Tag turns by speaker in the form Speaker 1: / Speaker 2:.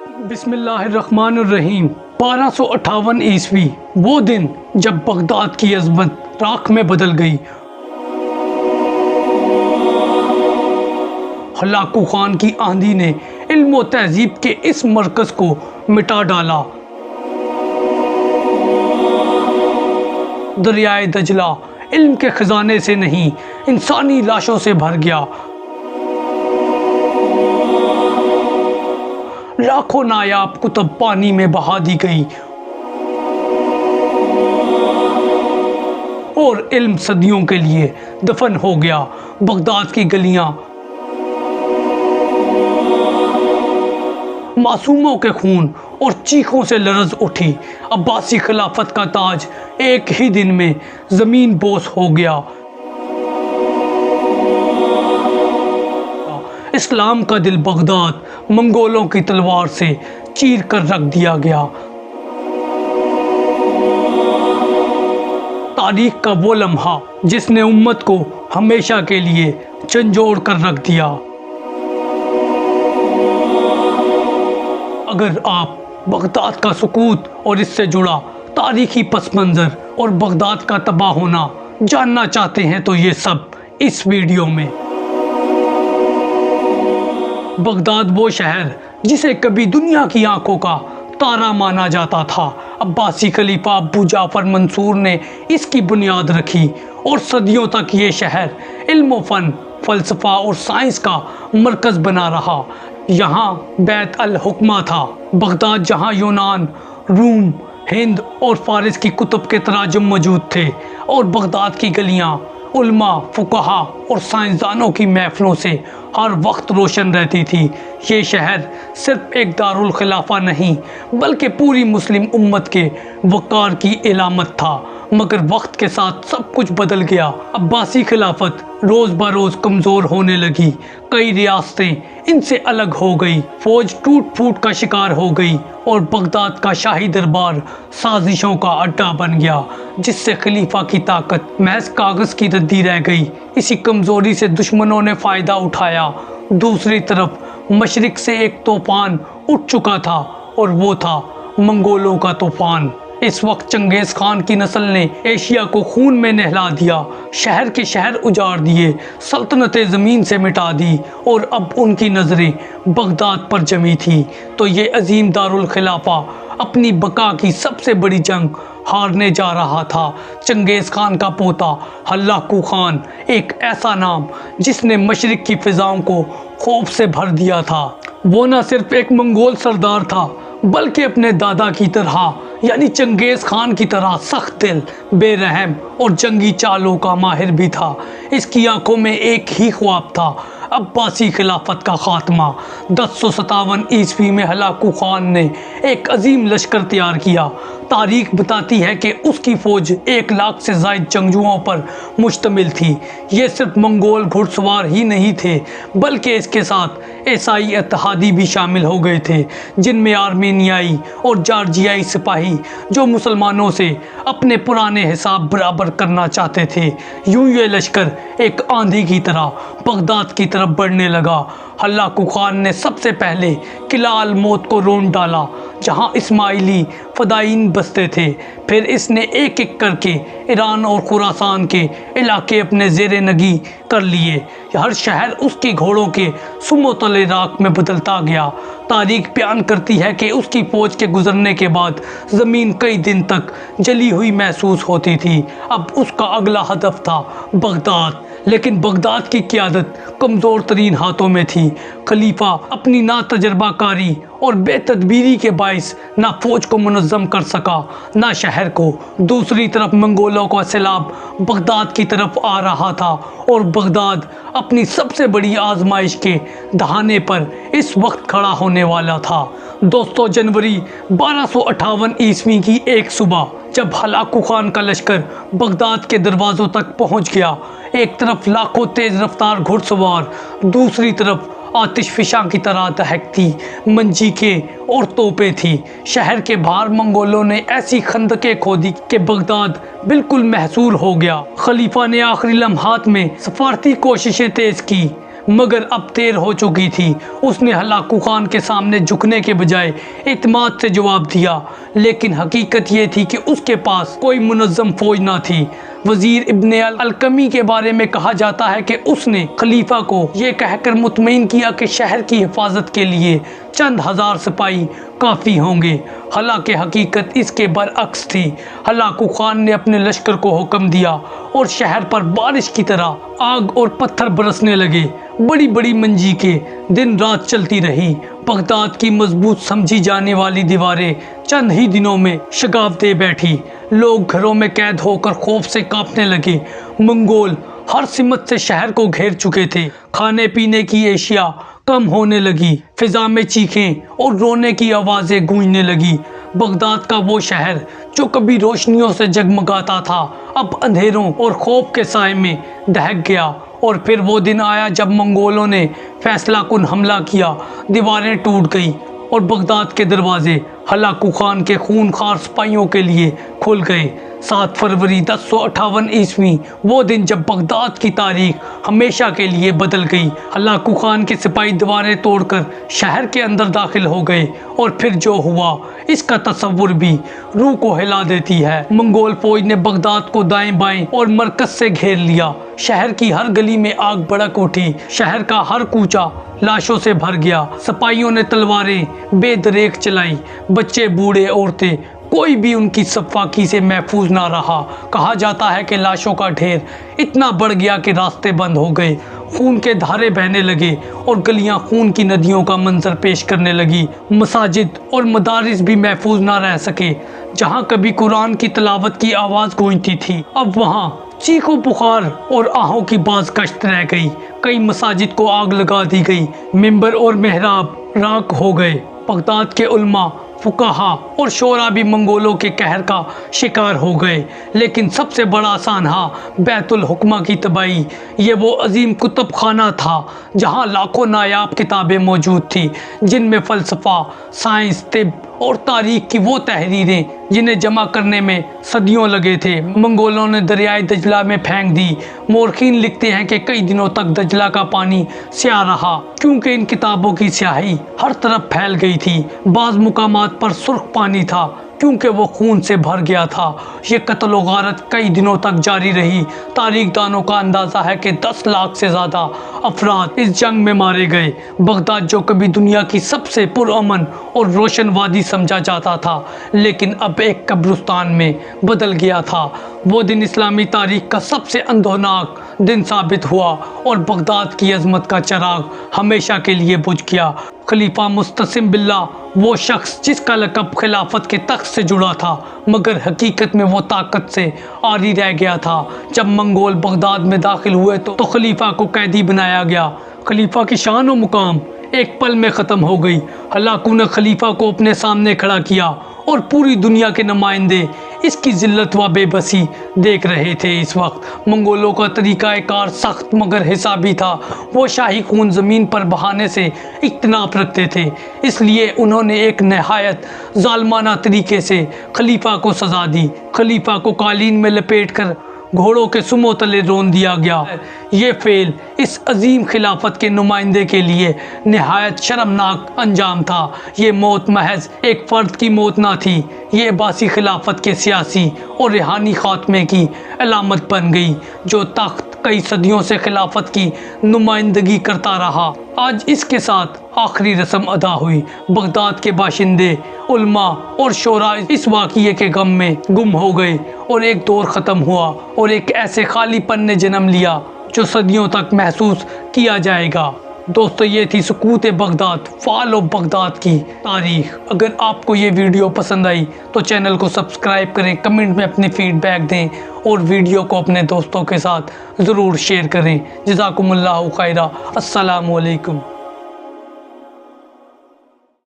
Speaker 1: बिस्मिल्लाहिर्रहमानिर्रहीम। 1258 ईस्वी, वो दिन जब बगदाद की अज़मत राख में बदल गई। हलाकू खान की आंधी ने इल्म व तहजीब के इस मरकज को मिटा डाला। दरियाए दजला इल्म के खजाने से नहीं, इंसानी लाशों से भर गया। लाखों नायाब कुतुब पानी में बहा दी गई और इल्म सदियों के लिए दफन हो गया। बगदाद की गलियां मासूमों के खून और चीखों से लरज उठी। अब्बासी खिलाफत का ताज एक ही दिन में जमीन बोस हो गया। इस्लाम का दिल बगदाद मंगोलों की तलवार से चीर कर रख दिया गया। तारीख का वो लम्हा जिसने उम्मत को हमेशा के लिए झंझोड़ कर रख दिया। अगर आप बगदाद का सुकूत और इससे जुड़ा तारीखी पस मंज़र और बगदाद का तबाह होना जानना चाहते हैं तो ये सब इस वीडियो में। बगदाद वो शहर जिसे कभी दुनिया की आंखों का तारा माना जाता था। अब्बासी खलीफा अबू जाफर मंसूर ने इसकी बुनियाद रखी और सदियों तक ये शहर इल्म फ़न, फ़लसफ़ा और साइंस का मरकज़ बना रहा। यहाँ बैत अल हुक्मा था। बगदाद जहाँ यूनान, रूम, हिंद और फारिस की कुतुब के तराजुम मौजूद थे और बगदाद की गलियाँ उल्मा, फुक़हा और साइंसदानों की महफ़िलों से हर वक्त रोशन रहती थी। ये शहर सिर्फ एक दारुल खिलाफा नहीं बल्कि पूरी मुस्लिम उम्मत के वक़ार की इलामत था। मगर वक्त के साथ सब कुछ बदल गया। अब्बासी खिलाफत रोज़ ब रोज़ कमज़ोर होने लगी। कई रियासतें इनसे अलग हो गई, फौज टूट फूट का शिकार हो गई और बगदाद का शाही दरबार साजिशों का अड्डा बन गया, जिससे खलीफा की ताकत महज कागज़ की रद्दी रह गई। इसी कमज़ोरी से दुश्मनों ने फ़ायदा उठाया। दूसरी तरफ मशरिक़ से एक तूफ़ान उठ चुका था और वो था मंगोलों का तूफ़ान। इस वक्त चंगेज़ खान की नस्ल ने एशिया को खून में नहला दिया, शहर के शहर उजाड़ दिए, सल्तनतें ज़मीन से मिटा दी और अब उनकी नज़रें बगदाद पर जमी थी। तो ये अजीम दारुल खिलाफा अपनी बका की सबसे बड़ी जंग हारने जा रहा था। चंगेज़ खान का पोता हलाकू खान, एक ऐसा नाम जिसने मशरिक़ की फ़िज़ाओं को खौफ से भर दिया था। वो न सिर्फ एक मंगोल सरदार था बल्कि अपने दादा की तरह यानी चंगेज़ खान की तरह सख्त दिल, बेरहम और जंगी चालों का माहिर भी था। इसकी आंखों में एक ही ख्वाब था, अब्बासी खिलाफत का खात्मा। 1057 ईस्वी में हलाकू खान ने एक अजीम लश्कर तैयार किया। तारीख बताती है कि उसकी फ़ौज 1 लाख से ज़ायद जंगजुओं पर मुश्तमिल थी। ये सिर्फ मंगोल घुड़सवार ही नहीं थे बल्कि इसके साथ ईसाई इत्तेहादी भी शामिल हो गए थे, जिनमें आर्मेनियाई और जॉर्जियाई सिपाही जो मुसलमानों से अपने पुराने हिसाब बराबर करना चाहते थे। यूं ये लश्कर एक आंधी की तरह बगदाद की तरफ बढ़ने लगा। हलाकू खान ने सबसे पहले किला अल मौत को रोंद डाला, जहां इस्माइली फ़दायीन बसते थे। फिर इसने एक एक करके ईरान और खुरासान के इलाके अपने ज़ेरे नगी कर लिए। हर शहर उसके घोड़ों के सुमो तले राख में बदलता गया। तारीख बयान करती है कि उसकी फ़ौज के गुजरने के बाद ज़मीन कई दिन तक जली हुई महसूस होती थी। अब उसका अगला हदफ था बगदाद, लेकिन बगदाद की क़यादत कमज़ोर तरीन हाथों में थी। खलीफा अपनी नातजर्बाकारी और बेतदबीरी के बाइस ना फ़ौज को मुनज़्ज़म कर सका ना शहर को। दूसरी तरफ मंगोलों का सैलाब बगदाद की तरफ आ रहा था और बगदाद अपनी सबसे बड़ी आजमाइश के दहाने पर इस वक्त खड़ा होने वाला था। दोस्तों, जनवरी 1258 ईस्वी की एक सुबह जब हलाकू खान का लश्कर बगदाद के दरवाज़ों तक पहुंच गया, एक तरफ लाखों तेज़ रफ्तार घुड़सवार, दूसरी तरफ आतिशफिशा की तरह दहकती मंजीकें और तोपें थी। शहर के बाहर मंगोलों ने ऐसी खंदकें खोदी कि बगदाद बिल्कुल महसूर हो गया। खलीफा ने आखिरी लम्हात में सफारती कोशिशें तेज़ की मगर अब देर हो चुकी थी। उसने हलाकू खान के सामने झुकने के बजाय इत्मीनान से जवाब दिया, लेकिन हकीकत ये थी कि उसके पास कोई मुनज़्ज़म फौज ना थी। वजीर इब्ने अलकमी के बारे में कहा जाता है कि उसने खलीफा को ये कहकर मुतमईन किया कि शहर की हिफाजत के लिए चंद हजार सिपाही काफ़ी होंगे। हालांकि हकीकत इसके बरअक्स थी। हलाकू खान ने अपने लश्कर को हुक्म दिया और शहर पर बारिश की तरह आग और पत्थर बरसने लगे। बड़ी बड़ी मंजीकें दिन रात चलती रही। बगदाद की मजबूत समझी जाने वाली दीवारें चंद ही दिनों में शगाफ दे बैठी। लोग घरों में कैद होकर खौफ से कांपने लगे। मंगोल हर सिमत से शहर को घेर चुके थे। खाने पीने की एशिया कम होने लगी। फिजा में चीखें और रोने की आवाज़ें गूंजने लगी। बगदाद का वो शहर जो कभी रोशनियों से जगमगाता था, अब अंधेरों और खौफ के साए में दहक गया। और फिर वो दिन आया जब मंगोलों ने फैसलाकुन हमला किया। दीवारें टूट गई और बगदाद के दरवाजे हलाकू खान के खूनखार सिपाहियों के लिए खुल गए। 7 फरवरी 1058 ईस्वी, वो दिन जब बगदाद की तारीख हमेशा के लिए बदल गई। हलाकू खान के सिपाही दीवारें तोड़कर शहर के अंदर दाखिल हो गए और फिर जो हुआ इसका तस्वुर भी रूह को हिला देती है। मंगोल फौज ने बगदाद को दाएं बाएं और मरकज से घेर लिया। शहर की हर गली में आग भड़क उठी। शहर का हर कूचा लाशों से भर गया। सिपाहियों ने तलवारें बेदरेक चलाई। बच्चे, बूढ़े, औरतें, कोई भी उनकी सफाकी से महफूज ना रहा। कहा जाता है कि लाशों का ढेर इतना बढ़ गया कि रास्ते बंद हो गए। खून के धारे बहने लगे और गलियां खून की नदियों का मंजर पेश करने लगी। मसाजिद और मदारिस भी महफूज ना रह सके। जहां कभी कुरान की तलावत की आवाज़ गूंजती थी, अब वहां चीखों पुकार और आहों की बाज कश्त रह गई। कई मसाजिद को आग लगा दी गई। मिंबर और मेहराब राख हो गए। बगदाद के उलमा, फुकाहा और शोरा भी मंगोलों के कहर का शिकार हो गए। लेकिन सबसे बड़ा सानहा बैतुल हुक्मा की तबाही। ये वो अजीम कुतुब खाना था जहाँ लाखों नायाब किताबें मौजूद थी, जिनमें फ़लसफ़ा, साइंस, तिब और तारीख की वो तहरीरें जिन्हें जमा करने में सदियों लगे थे, मंगोलों ने दरियाए दजला में फेंक दी। मोरखीन लिखते हैं कि कई दिनों तक दजला का पानी स्याह रहा, क्योंकि इन किताबों की स्याही हर तरफ फैल गई थी। बाज़ मुकामात पर सुर्ख पानी था, क्योंकि वो खून से भर गया था। ये कत्ल व गारत कई दिनों तक जारी रही। तारीखदानों का अंदाज़ा है कि 10 लाख से ज़्यादा अफराद इस जंग में मारे गए। बगदाद जो कभी दुनिया की सबसे पुरअमन और रोशन वादी समझा जाता था, लेकिन अब एक कब्रिस्तान में बदल गया था। वो दिन इस्लामी तारीख का सबसे अंधोनाक दिन साबित हुआ और बगदाद की अजमत का चिराग हमेशा के लिए बुझ गया। खलीफा मुस्तसिम बिल्ला, वो शख्स जिसका लक़ब खिलाफत के तख्त से जुड़ा था, मगर हकीकत में वो ताकत से आरी रह गया था। जब मंगोल बगदाद में दाखिल हुए तो खलीफा को कैदी बनाया गया। खलीफा की शान और मुकाम एक पल में ख़त्म हो गई। हलाकू ने खलीफा को अपने सामने खड़ा किया और पूरी दुनिया के नुमाइंदे इसकी जिल्लत व बेबसी देख रहे थे। इस वक्त मंगोलों का तरीक़ाकार सख्त मगर हिसाबी था। वो शाही खून ज़मीन पर बहाने से इख्तिनाफ़ रखते थे, इसलिए उन्होंने एक नहायत ज़ालमाना तरीके से खलीफा को सज़ा दी। खलीफा को कालीन में लपेट कर घोड़ों के सुमो तले रोन दिया गया। ये फेल इस अजीम खिलाफत के नुमाइंदे के लिए नहायत शर्मनाक अंजाम था। ये मौत महज एक फ़र्द की मौत ना थी, ये बासी खिलाफत के सियासी और रूहानी खात्मे की अलामत बन गई, जो तख्त कई सदियों से खिलाफत की नुमाइंदगी करता रहा। आज इसके साथ आखिरी रस्म अदा हुई। बगदाद के बाशिंदे, उल्मा और शोरा इस वाक़ये के गम में गुम हो गए और एक दौर ख़त्म हुआ और एक ऐसे खालीपन ने जन्म लिया जो सदियों तक महसूस किया जाएगा। दोस्तों, ये थी सुकूत बगदाद, फ़ाल ऑफ बगदाद की तारीख़। अगर आपको ये वीडियो पसंद आई तो चैनल को सब्सक्राइब करें, कमेंट में अपनी फ़ीडबैक दें और वीडियो को अपने दोस्तों के साथ ज़रूर शेयर करें। जज़ाकुमुल्लाहु खैरा। अस्सलामु अलैकुम।